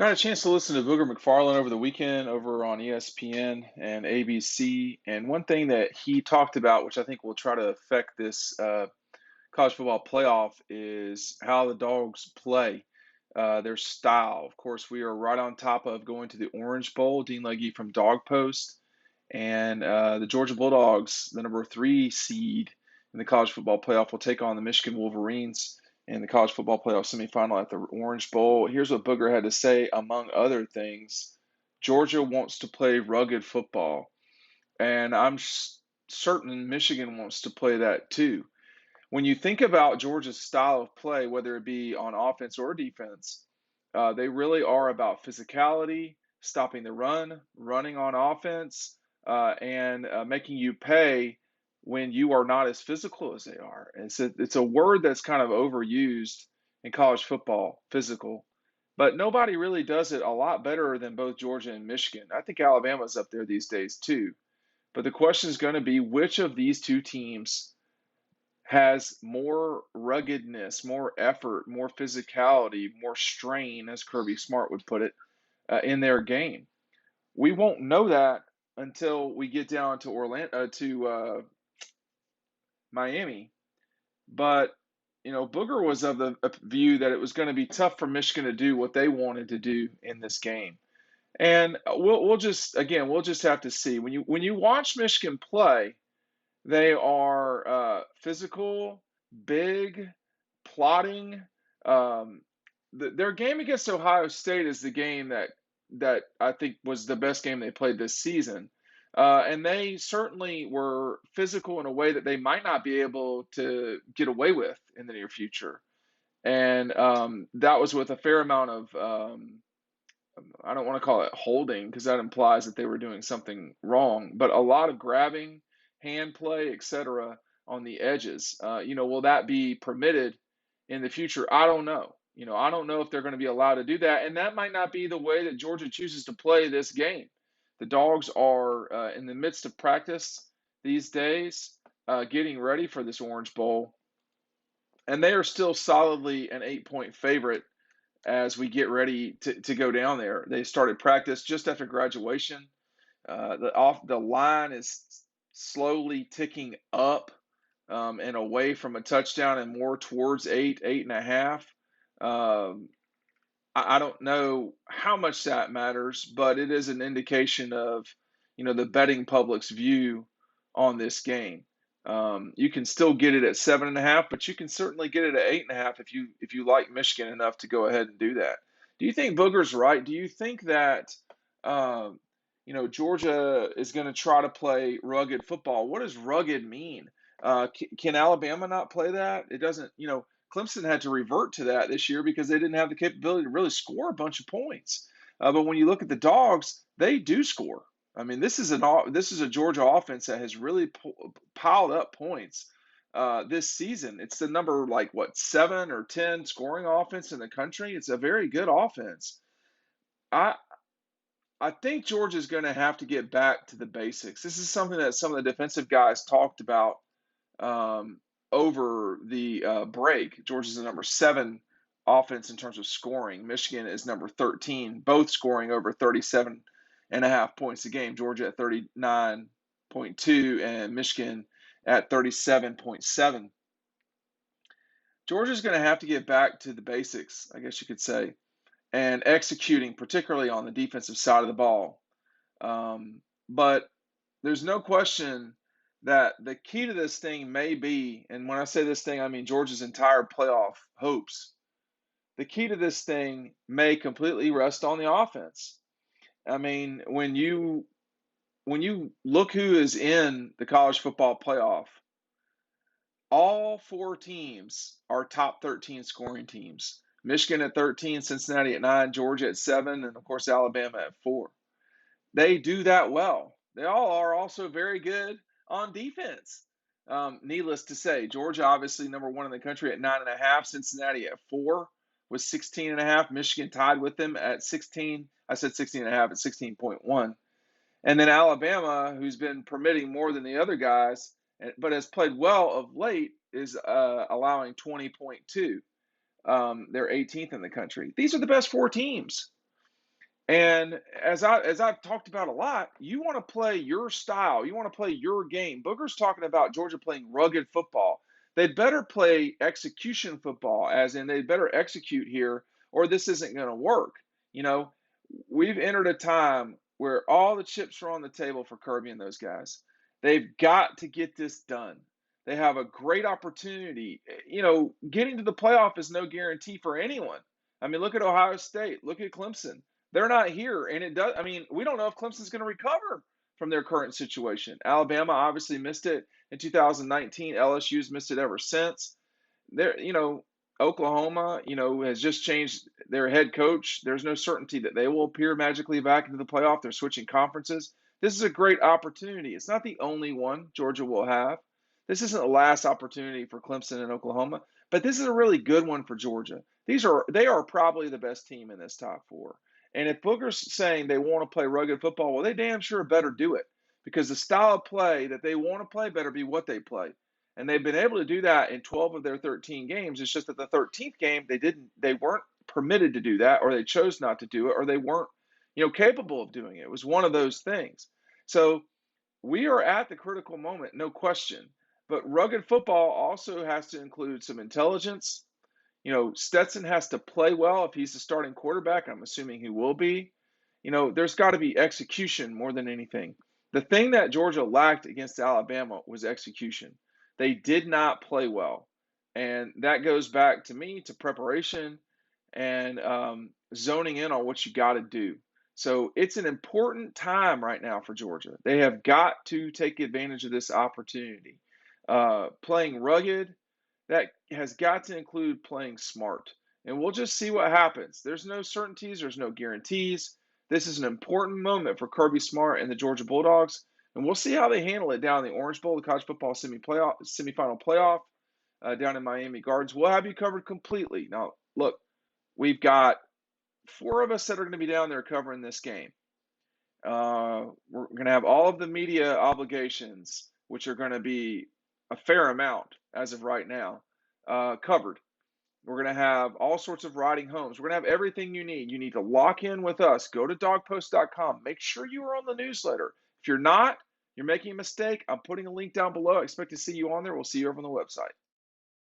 Got a chance to listen to Booger McFarland over the weekend over on ESPN and ABC. And one thing that he talked about, which I think will try to affect this college football playoff, is how the Dogs play, their style. Of course, we are right on top of going to the Orange Bowl. Dean Legge from Dog Post. And the Georgia Bulldogs, the number 3 seed in the college football playoff, will take on the Michigan Wolverines in the college football playoff semifinal at the Orange Bowl. Here's what Booger had to say, among other things. Georgia wants to play rugged football, and I'm certain Michigan wants to play that too. When you think about Georgia's style of play, whether it be on offense or defense, they really are about physicality, stopping the run, running on offense, and making you pay when you are not as physical as they are. And it's a word that's kind of overused in college football, physical. But nobody really does it a lot better than both Georgia and Michigan. I think Alabama's up there these days too. But the question is going to be which of these two teams has more ruggedness, more effort, more physicality, more strain, as Kirby Smart would put it, in their game. We won't know that until we get down to Miami. But Booger was of the view that it was going to be tough for Michigan to do what they wanted to do in this game. And we'll just have to see. When you watch Michigan play, they are physical, big, plotting. Their game against Ohio State is the game that I think was the best game they played this season. And they certainly were physical in a way that they might not be able to get away with in the near future. And that was with a fair amount of, I don't want to call it holding because that implies that they were doing something wrong, but a lot of grabbing, hand play, etc. on the edges. Will that be permitted in the future? I don't know. I don't know if they're going to be allowed to do that, and that might not be the way that Georgia chooses to play this game. The Dogs are in the midst of practice these days, getting ready for this Orange Bowl, and they are still solidly an 8-point favorite as we get ready to go down there. They started practice just after graduation. The line is slowly ticking up and away from a touchdown and more towards 8.5. I don't know how much that matters, but it is an indication of the betting public's view on this game. You can still get it at 7.5, but you can certainly get it at 8.5 if you like Michigan enough to go ahead and do that. Do you think Booger's right? Do you think that Georgia is going to try to play rugged football? What does rugged mean? Can Alabama not play that? It doesn't. Clemson had to revert to that this year because they didn't have the capability to really score a bunch of points. But when you look at the Dogs, they do score. I mean, this is a Georgia offense that has really piled up points this season. It's the number 7 or 10 scoring offense in the country. It's a very good offense. I think Georgia's going to have to get back to the basics. This is something that some of the defensive guys talked about over the break. Georgia's the number 7 offense in terms of scoring. Michigan is number 13, both scoring over 37.5 points a game. Georgia at 39.2 and Michigan at 37.7. Georgia's going to have to get back to the basics, I guess you could say, and executing, particularly on the defensive side of the ball. But there's no question that the key to this thing may be, and when I say this thing, I mean Georgia's entire playoff hopes. The key to this thing may completely rest on the offense. I mean, when you look who is in the college football playoff, all 4 teams are top 13 scoring teams. Michigan at 13, Cincinnati at 9, Georgia at 7, and of course Alabama at 4. They do that well. They all are also very good on defense. Needless to say, Georgia obviously number 1 in the country at 9.5, Cincinnati at 4 with 16.5, Michigan tied with them at 16. I said 16.5 at 16.1. And then Alabama, who's been permitting more than the other guys, but has played well of late, is allowing 20.2. They're 18th in the country. These are the best 4 teams. And as I've talked about a lot, you want to play your style, you want to play your game. Booger's talking about Georgia playing rugged football. They'd better play execution football, as in they better execute here, or this isn't going to work. You know, we've entered a time where all the chips are on the table for Kirby and those guys. They've got to get this done. They have a great opportunity. You know, getting to the playoff is no guarantee for anyone. I mean, look at Ohio State, look at Clemson. They're not here, and it does. I mean, we don't know if Clemson's going to recover from their current situation. Alabama obviously missed it in 2019. LSU's missed it ever since. There, you know, Oklahoma, you know, has just changed their head coach. There's no certainty that they will appear magically back into the playoff. They're switching conferences. This is a great opportunity. It's not the only one Georgia will have. This isn't the last opportunity for Clemson and Oklahoma, but this is a really good one for Georgia. They are probably the best team in this top four. And if Booger's saying they want to play rugged football, well, they damn sure better do it because the style of play that they want to play better be what they play. And they've been able to do that in 12 of their 13 games. It's just that the 13th game they weren't permitted to do that, or they chose not to do it, or they weren't, you know, capable of doing it. It was one of those things. So we are at the critical moment, no question. But rugged football also has to include some intelligence. You know, Stetson has to play well if he's the starting quarterback. I'm assuming he will be. You know, there's got to be execution more than anything. The thing that Georgia lacked against Alabama was execution. They did not play well. And that goes back to me to preparation and zoning in on what you got to do. So it's an important time right now for Georgia. They have got to take advantage of this opportunity. Playing rugged, that has got to include playing smart. And we'll just see what happens. There's no certainties, there's no guarantees. This is an important moment for Kirby Smart and the Georgia Bulldogs. And we'll see how they handle it down in the Orange Bowl, the college football semifinal playoff down in Miami Gardens. We'll have you covered completely. Now, look, we've got 4 of us that are going to be down there covering this game. We're going to have all of the media obligations, which are going to be a fair amount as of right now, covered. We're going to have all sorts of riding homes. We're going to have everything you need. You need to lock in with us. Go to dogpost.com. Make sure you are on the newsletter. If you're not, you're making a mistake. I'm putting a link down below. I expect to see you on there. We'll see you over on the website.